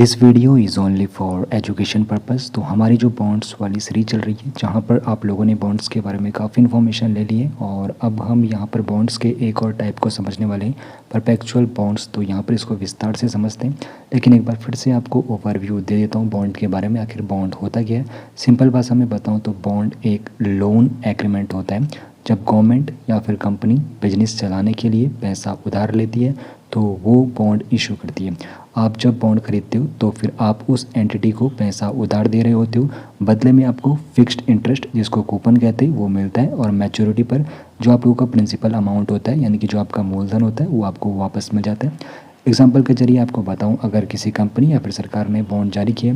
This video is only for education purpose. तो हमारी जो बॉन्ड्स वाली सीरीज चल रही है, जहाँ पर आप लोगों ने बॉन्ड्स के बारे में काफ़ी इन्फॉर्मेशन ले ली है, और अब हम यहाँ पर बॉन्ड्स के एक और टाइप को समझने वाले हैं, परपेचुअल बॉन्ड्स। तो यहाँ पर इसको विस्तार से समझते हैं, लेकिन एक बार फिर से आपको ओवरव्यू दे देता हूँ बॉन्ड के बारे में। आखिर बॉन्ड होता क्या है, सिंपल भाषा में बताऊँ तो बॉन्ड एक लोन एग्रीमेंट होता है। जब गवर्नमेंट या फिर कंपनी बिजनेस चलाने के लिए पैसा उधार लेती है तो वो बॉन्ड इशू करती है। आप जब बॉन्ड खरीदते हो तो फिर आप उस एंटिटी को पैसा उधार दे रहे होते हो, बदले में आपको फिक्स्ड इंटरेस्ट, जिसको कूपन कहते हैं, वो मिलता है। और मैच्योरिटी पर जो आप लोगों का प्रिंसिपल अमाउंट होता है, यानी कि जो आपका मूलधन होता है, वो आपको वापस मिल जाता है। एग्जाम्पल के जरिए आपको बताऊं, अगर किसी कंपनी या फिर सरकार ने बॉन्ड जारी किया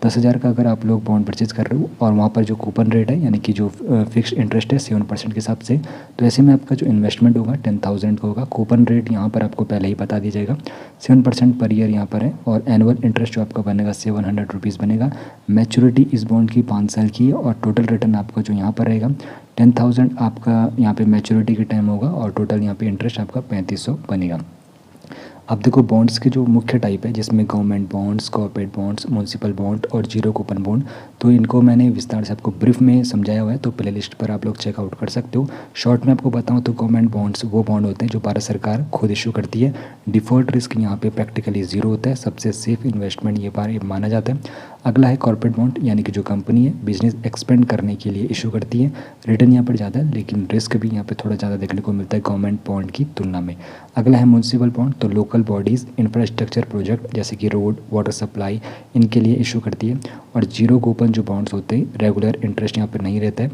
10,000 का, अगर आप लोग बॉन्ड परचेज कर रहे हो और वहाँ पर जो कूपन रेट है, यानी कि जो फिक्स्ड इंटरेस्ट है 7% के हिसाब से, तो ऐसे में आपका जो इन्वेस्टमेंट होगा 10,000 का होगा। कूपन रेट यहाँ पर आपको पहले ही बता दिया जाएगा, 7% पर ईयर यहाँ पर है, और एनुअल इंटरेस्ट जो आपका बनेगा 700 रुपीज़ बनेगा। मैच्योरिटी इस बॉन्ड की 5 साल की है, और टोटल रिटर्न आपका जो यहाँ पर रहेगा 10,000 आपका यहाँ पे मैच्योरिटी के टाइम होगा, और टोटल यहाँ पे इंटरेस्ट आपका 3500 बनेगा। अब देखो, बॉन्ड्स के जो मुख्य टाइप है, जिसमें government bonds, corporate bonds, municipal bond और जीरो कूपन बॉन्ड, तो इनको मैंने विस्तार से आपको ब्रीफ में समझाया हुआ है, तो प्लेलिस्ट पर आप लोग चेकआउट कर सकते हो। शॉर्ट में आपको बताऊं तो गवर्नमेंट बॉन्ड्स वो बॉन्ड होते हैं जो भारत सरकार खुद इशू करती है। डिफ़ॉल्ट रिस्क यहाँ पे प्रैक्टिकली जीरो होता है, सबसे सेफ इन्वेस्टमेंट ये माना जाता है। अगला है कॉर्पोरेट बॉन्ड, यानी कि जो कंपनी है बिजनेस एक्सपेंड करने के लिए इशू करती है। रिटर्न यहाँ पर ज़्यादा है, लेकिन रिस्क भी यहाँ पे थोड़ा ज़्यादा देखने को मिलता है गवर्नमेंट बॉन्ड की तुलना में। अगला है म्यूनसिपल बॉन्ड, तो लोकल बॉडीज़ इंफ्रास्ट्रक्चर प्रोजेक्ट जैसे कि रोड, वाटर सप्लाई, इनके लिए इशू करती है। और जीरो कूपन जो बॉन्ड्स होते हैं, रेगुलर इंटरेस्ट यहाँ पर नहीं रहता है,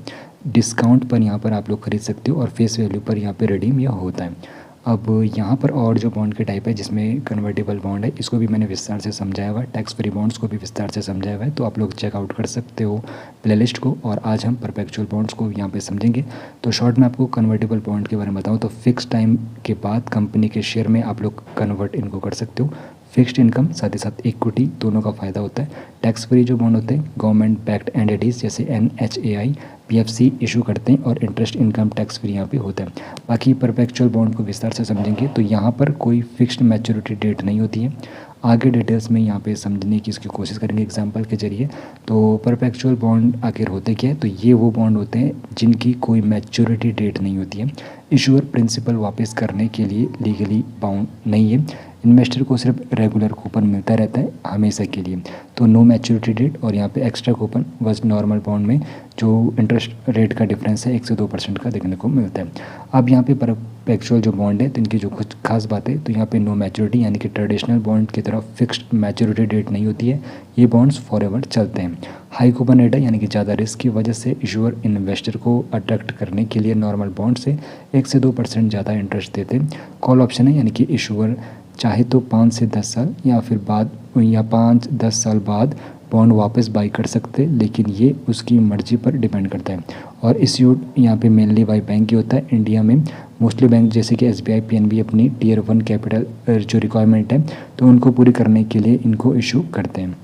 डिस्काउंट पर यहाँ पर आप लोग खरीद सकते हो, और फेस वैल्यू पर यहाँ पर रिडीम यह होता है। अब यहाँ पर और जो बॉन्ड के टाइप है, जिसमें कन्वर्टेबल बॉन्ड है, इसको भी मैंने विस्तार से समझाया हुआ है। टैक्स फ्री बॉन्ड्स को भी विस्तार से समझाया हुआ है, तो आप लोग चेकआउट कर सकते हो प्लेलिस्ट को। और आज हम परपेचुअल बॉन्ड्स को यहाँ पे समझेंगे। तो शॉर्ट में आपको कन्वर्टेबल बॉन्ड के बारे में बताऊँ तो फिक्स टाइम के बाद कंपनी के शेयर में आप लोग कन्वर्ट इनको कर सकते हो। फिक्स्ड इनकम साथ ही साथ इक्विटी दोनों का फ़ायदा होता है। टैक्स फ्री जो बॉन्ड होते हैं, गवर्नमेंट बैक्ड एंटिटीज़ जैसे NHAI, PFC इशू करते हैं, और इंटरेस्ट इनकम टैक्स फ्री यहाँ पे होता है। बाकी परपेचुअल बॉन्ड को विस्तार से समझेंगे तो यहाँ पर कोई फिक्स्ड मैच्योरिटी डेट नहीं होती है। आगे डिटेल्स में यहाँ पे समझने की इसकी कोशिश करेंगे एग्जांपल के जरिए। तो परपेचुअल बॉन्ड आखिर होते क्या है, तो ये वो बॉन्ड होते हैं जिनकी कोई मैच्योरिटी डेट नहीं होती है। इशूअर प्रिंसिपल वापस करने के लिए लीगली बाउंड नहीं है। इन्वेस्टर को सिर्फ रेगुलर कूपन मिलता रहता है हमेशा के लिए, तो नो मैच्योरिटी डेट। और यहाँ पे एक्स्ट्रा कूपन बस नॉर्मल बॉन्ड में जो इंटरेस्ट रेट का डिफरेंस है 1 से 2% का देखने को मिलता है। अब यहाँ पे परपेचुअल जो बॉन्ड है, तो इनकी जो कुछ खास बात है, तो यहाँ पे नो मैच्योरिटी, यानी कि ट्रेडिशनल बॉन्ड की तरह फिक्स्ड मैच्योरिटी डेट नहीं होती है। ये बॉन्ड्स फॉरएवर चलते हैं। हाई कूपन रेट है, यानी कि ज़्यादा रिस्क की वजह से इशूअर इन्वेस्टर को अट्रैक्ट करने के लिए नॉर्मल बॉन्ड से 1 से 2% ज़्यादा इंटरेस्ट देते हैं। कॉल ऑप्शन है, यानी कि इशूअर चाहे तो 5 से 10 साल या फिर 5-10 साल बाद बॉन्ड वापस बाई कर सकते हैं, लेकिन ये उसकी मर्जी पर डिपेंड करता है। और इश्यूड यहाँ पे मेनली बाई बैंक ही होता है। इंडिया में मोस्टली बैंक जैसे कि SBI, PNB अपनी Tier 1 कैपिटल जो रिक्वायरमेंट है, तो उनको पूरी करने के लिए इनको इशू करते हैं।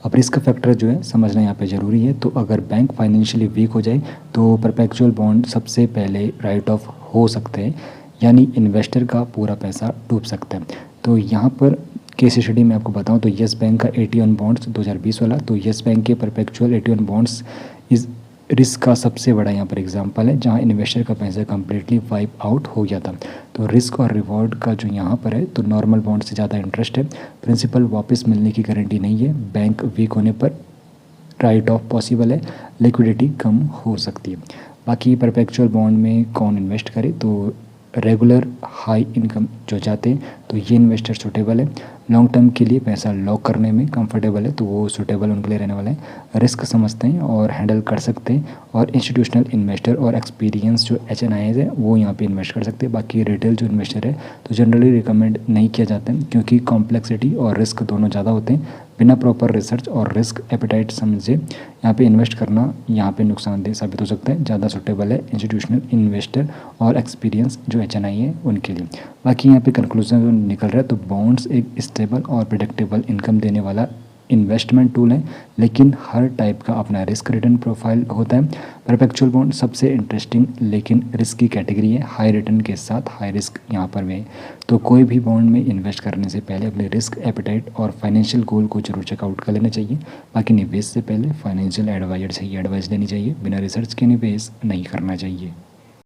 अब रिस्क फैक्टर जो है समझना यहाँ पे ज़रूरी है। तो अगर बैंक फाइनेंशियली वीक हो जाए तो परपेचुअल बॉन्ड सबसे पहले राइट ऑफ हो सकते हैं, यानी इन्वेस्टर का पूरा पैसा डूब सकता है। तो यहाँ पर केस स्टडी में आपको बताऊँ तो येस बैंक का 81 बॉन्ड्स 2020 वाला, तो येस बैंक के परपेचुअल 81 बॉन्ड्स इस रिस्क का सबसे बड़ा यहाँ पर एग्जांपल है, जहाँ इन्वेस्टर का पैसा कम्प्लीटली वाइप आउट हो गया था। तो रिस्क और रिवॉर्ड का जो यहाँ पर है, तो नॉर्मल बॉन्ड से ज़्यादा इंटरेस्ट है, प्रिंसिपल वापस मिलने की गारंटी नहीं है, बैंक वीक होने पर राइट ऑफ पॉसिबल है, लिक्विडिटी कम हो सकती है। बाकी परपेचुअल बॉन्ड में कौन इन्वेस्ट करे, तो रेगुलर हाई इनकम जो चाहते हैं तो ये इन्वेस्टर सूटेबल है। लॉन्ग टर्म के लिए पैसा लॉक करने में कंफर्टेबल है, तो वो सूटेबल उनके लिए रहने वाला है। रिस्क समझते हैं और हैंडल कर सकते हैं, और इंस्टीट्यूशनल इन्वेस्टर और एक्सपीरियंस जो HNIs है वो यहाँ पे इन्वेस्ट कर सकते हैं। बाकी रिटेल जो इन्वेस्टर है तो जनरली रिकमेंड नहीं किया जाता है, क्योंकि कॉम्प्लेक्सिटी और रिस्क दोनों ज़्यादा होते हैं। बिना प्रॉपर रिसर्च और रिस्क एपेटाइट समझे यहाँ पे इन्वेस्ट करना यहाँ पे नुकसानदेह साबित हो सकता है। ज़्यादा सूटेबल है इंस्टीट्यूशनल इन्वेस्टर और एक्सपीरियंस जो HNI है उनके लिए। बाकी यहाँ पे कंक्लूजन निकल रहा है, तो बॉन्ड्स एक स्टेबल और प्रेडिक्टेबल इनकम देने वाला इन्वेस्टमेंट टूल हैं, लेकिन हर टाइप का अपना रिस्क रिटर्न प्रोफाइल होता है। परपेचुअल बॉन्ड सबसे इंटरेस्टिंग लेकिन रिस्क की कैटेगरी है, हाई रिटर्न के साथ हाई रिस्क यहाँ पर भी है। तो कोई भी बॉन्ड में इन्वेस्ट करने से पहले अपने रिस्क एपेटाइट और फाइनेंशियल गोल को जरूर चेकआउट कर लेना चाहिए। बाकी निवेश से पहले फाइनेंशियल एडवाइजर से ही एडवाइस लेनी चाहिए, बिना रिसर्च के निवेश नहीं करना चाहिए।